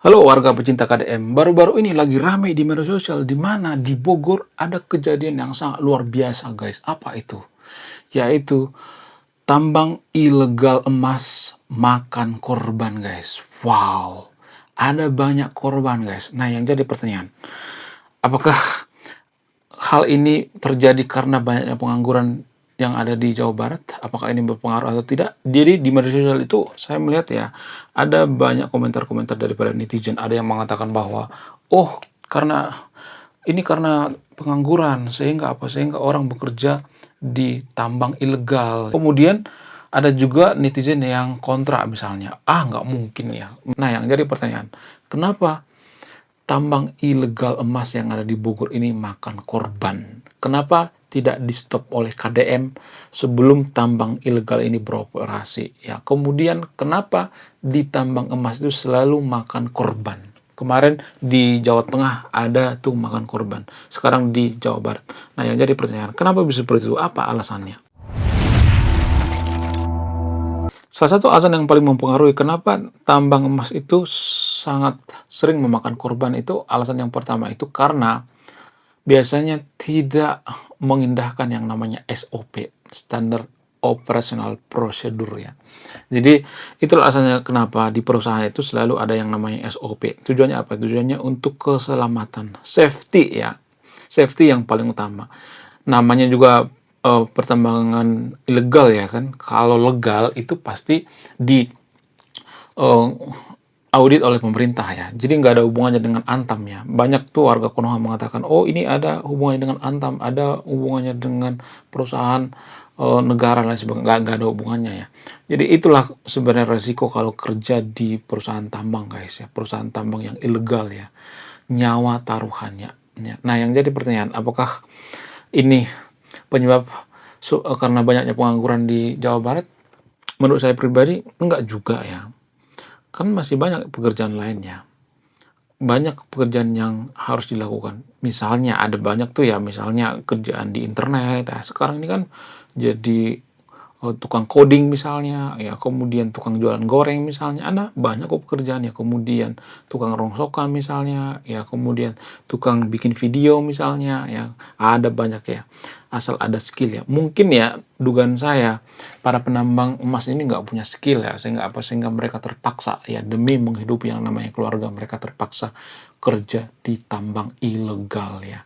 Halo warga pecinta KDM, baru-baru ini lagi ramai di media sosial di mana di Bogor ada kejadian yang sangat luar biasa guys. Apa itu? Yaitu tambang ilegal emas makan korban guys. Wow, ada banyak korban guys. Nah yang jadi pertanyaan, apakah hal ini terjadi karena banyaknya pengangguran yang ada di Jawa Barat? Apakah ini berpengaruh atau tidak? Jadi di media sosial itu saya melihat ya, ada banyak komentar-komentar daripada netizen. Ada yang mengatakan bahwa, oh karena ini karena pengangguran sehingga apa? Sehingga orang bekerja di tambang ilegal. Kemudian ada juga netizen yang kontra misalnya, ah nggak mungkin ya. Nah yang jadi pertanyaan, kenapa tambang ilegal emas yang ada di Bogor ini makan korban? Kenapa tidak di-stop oleh KDM sebelum tambang ilegal ini beroperasi? Ya, kemudian kenapa di tambang emas itu selalu makan korban? Kemarin di Jawa Tengah ada tuh makan korban. Sekarang di Jawa Barat. Nah, yang jadi pertanyaan, kenapa bisa seperti itu? Apa alasannya? Salah satu alasan yang paling mempengaruhi kenapa tambang emas itu sangat sering memakan korban itu, alasan yang pertama itu karena biasanya tidak mengindahkan yang namanya SOP, Standard Operational Procedure ya. Jadi itulah alasannya kenapa di perusahaan itu selalu ada yang namanya SOP. Tujuannya apa? Tujuannya untuk keselamatan, safety ya. Safety yang paling utama. Namanya juga pertambangan ilegal ya kan. Kalau legal itu pasti di eh, audit oleh pemerintah ya. Jadi nggak ada hubungannya dengan Antam ya. Banyak tuh warga Konoha mengatakan, oh ini ada hubungannya dengan Antam, ada hubungannya dengan perusahaan negara dan lain sebagainya. Nggak ada hubungannya ya. Jadi itulah sebenarnya resiko kalau kerja di perusahaan tambang guys ya. Perusahaan tambang yang ilegal ya. Nyawa taruhannya. Ya. Nah yang jadi pertanyaan, apakah ini penyebab karena banyaknya pengangguran di Jawa Barat? Menurut saya pribadi, enggak juga ya. Kan masih banyak pekerjaan lainnya. Banyak pekerjaan yang harus dilakukan. Misalnya ada banyak tuh ya, misalnya kerjaan di internet. Nah, sekarang ini kan jadi tukang coding misalnya, ya kemudian tukang jualan goreng misalnya, ada banyak kok pekerjaan ya. Kemudian tukang rongsokan misalnya, ya kemudian tukang bikin video misalnya, ya ada banyak ya. Asal ada skill ya. Mungkin ya dugaan saya para penambang emas ini nggak punya skill ya, sehingga mereka terpaksa ya demi menghidupi yang namanya keluarga mereka terpaksa kerja di tambang ilegal ya.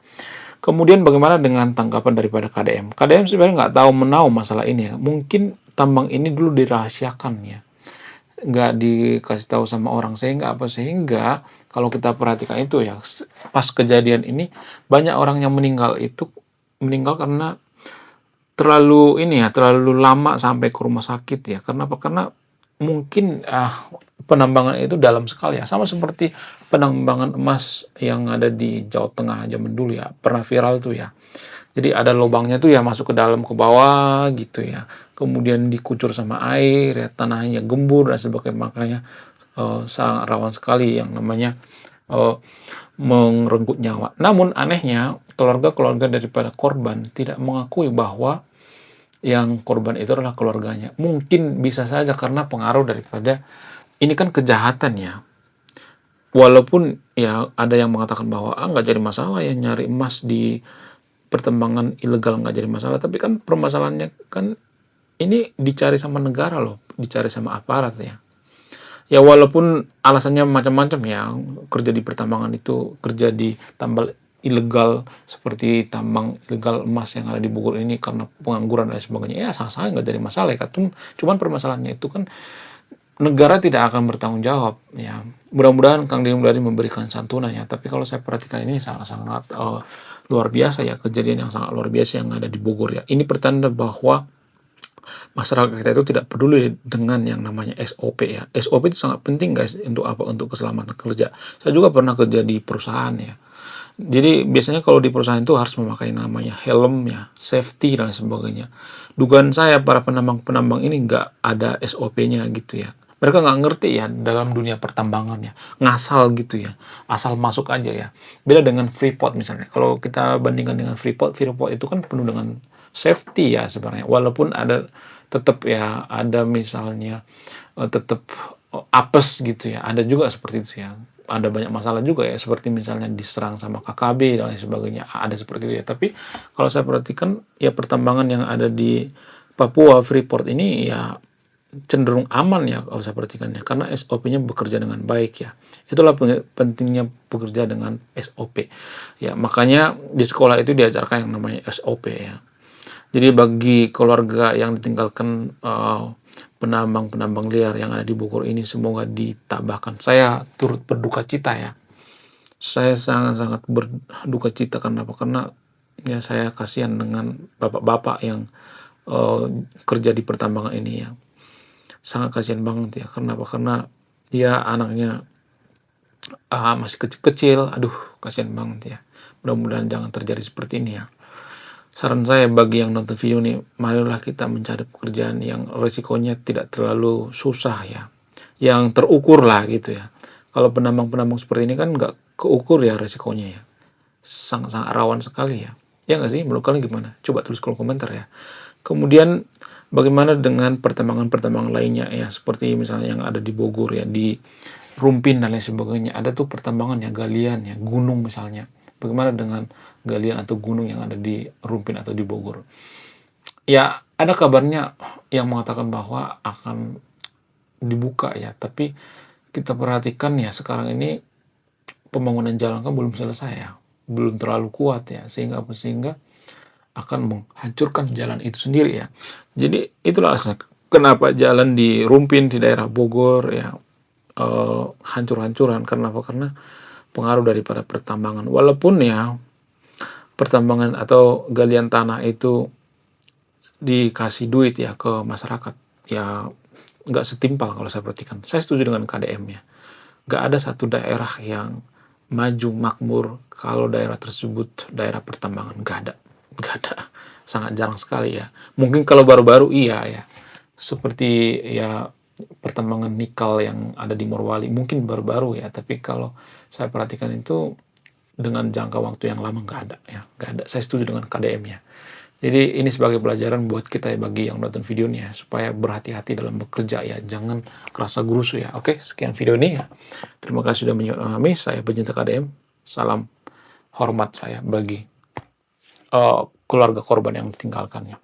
Kemudian bagaimana dengan tanggapan daripada KDM? KDM sebenarnya nggak tahu menahu masalah ini ya. Mungkin tambang ini dulu dirahasiakan ya, nggak dikasih tahu sama orang sehingga apa? Sehingga kalau kita perhatikan itu ya, pas kejadian ini banyak orang yang meninggal karena terlalu lama sampai ke rumah sakit ya. Kenapa? Karena mungkin penambangan itu dalam sekali ya. Sama seperti penambangan emas yang ada di Jawa Tengah zaman dulu ya. Pernah viral tuh ya. Jadi ada lubangnya tuh ya masuk ke dalam ke bawah gitu ya. Kemudian dikucur sama air ya, tanahnya gembur dan sebagainya. Makanya sangat rawan sekali yang namanya eh, merenggut nyawa. Namun anehnya keluarga-keluarga daripada korban tidak mengakui bahwa yang korban itu adalah keluarganya. Mungkin bisa saja karena pengaruh daripada ini kan kejahatan ya. Walaupun ya ada yang mengatakan bahwa nggak jadi masalah ya nyari emas di pertambangan ilegal nggak jadi masalah. Tapi kan permasalahannya kan ini dicari sama negara loh, dicari sama aparat ya. Ya walaupun alasannya macam-macam ya, kerja di pertambangan itu, kerja di tambal ilegal seperti tambang ilegal emas yang ada di Bogor ini karena pengangguran dan sebagainya, ya sah-sah nggak jadi masalah ya. Cuman permasalahannya itu kan negara tidak akan bertanggung jawab ya. Mudah-mudahan Kang Deddy Mulyadi memberikan santunan ya. Tapi kalau saya perhatikan ini sangat-sangat luar biasa ya, kejadian yang sangat luar biasa yang ada di Bogor ya. Ini pertanda bahwa masyarakat kita itu tidak peduli dengan yang namanya SOP ya. SOP itu sangat penting guys untuk apa? Untuk keselamatan kerja. Saya juga pernah kerja di perusahaan ya. Jadi biasanya kalau di perusahaan itu harus memakai namanya helm ya, safety dan sebagainya. Dugaan saya para penambang-penambang ini nggak ada SOP-nya gitu ya. Mereka nggak ngerti ya dalam dunia pertambangannya, ngasal gitu ya, asal masuk aja ya. Beda dengan Freeport misalnya. Kalau kita bandingkan dengan Freeport itu kan penuh dengan safety ya sebenarnya. Walaupun ada tetap misalnya tetap apes gitu ya. Ada juga seperti itu ya. ada banyak masalah juga ya, seperti misalnya diserang sama KKB dan lain sebagainya, ada seperti itu ya. Tapi kalau saya perhatikan ya pertambangan yang ada di Papua, Freeport ini ya cenderung aman ya kalau saya perhatikan ya, karena SOP-nya bekerja dengan baik ya. Itulah pentingnya bekerja dengan SOP. Ya, makanya di sekolah itu diajarkan yang namanya SOP ya. Jadi bagi keluarga yang ditinggalkan penambang-penambang liar yang ada di Bogor ini semoga ditabahkan. Saya turut berduka cita ya. Saya sangat-sangat berduka cita karena apa? Karena ya saya kasihan dengan bapak-bapak yang kerja di pertambangan ini ya. Sangat kasihan banget ya. Kenapa? Karena ya anaknya masih kecil-kecil. Aduh, kasihan banget ya. Mudah-mudahan jangan terjadi seperti ini ya. Saran saya bagi yang nonton video ini, marilah kita mencari pekerjaan yang resikonya tidak terlalu susah ya. Yang terukur lah gitu ya. Kalau penambang-penambang seperti ini kan nggak keukur ya resikonya ya. Sangat-sangat rawan sekali ya. Ya nggak sih? Menurut kalian gimana? Coba tulis kolom komentar ya. Kemudian bagaimana dengan pertambangan-pertambangan lainnya ya, seperti misalnya yang ada di Bogor ya, di Rumpin dan lain sebagainya. Ada tuh pertambangan ya, galian ya, gunung misalnya. Bagaimana dengan galian atau gunung yang ada di Rumpin atau di Bogor? Ya, ada kabarnya yang mengatakan bahwa akan dibuka ya, tapi kita perhatikan ya sekarang ini pembangunan jalan kan belum selesai ya, belum terlalu kuat ya, sehingga apa? Sehingga akan menghancurkan jalan itu sendiri ya. Jadi itulah alasan kenapa jalan di Rumpin di daerah Bogor ya hancur-hancuran. Karena apa? Karena pengaruh daripada pertambangan. Walaupun ya pertambangan atau galian tanah itu dikasih duit ya ke masyarakat, ya nggak setimpal kalau saya perhatikan. Saya setuju dengan KDM ya. Nggak ada satu daerah yang maju makmur kalau daerah tersebut daerah pertambangan. Nggak ada. Sangat jarang sekali ya. Mungkin kalau baru-baru iya ya. Seperti ya pertambangan nikel yang ada di Morowali. Mungkin baru-baru ya. Tapi kalau saya perhatikan itu dengan jangka waktu yang lama nggak ada ya. Nggak ada. Saya setuju dengan KDM-nya. Jadi ini sebagai pelajaran buat kita ya, bagi yang nonton videonya supaya berhati-hati dalam bekerja ya, jangan kerasa gerusu ya. Oke, sekian video ini ya. Terima kasih sudah menonton. Saya pecinta KDM. Salam hormat saya bagi keluarga korban yang ditinggalkannya.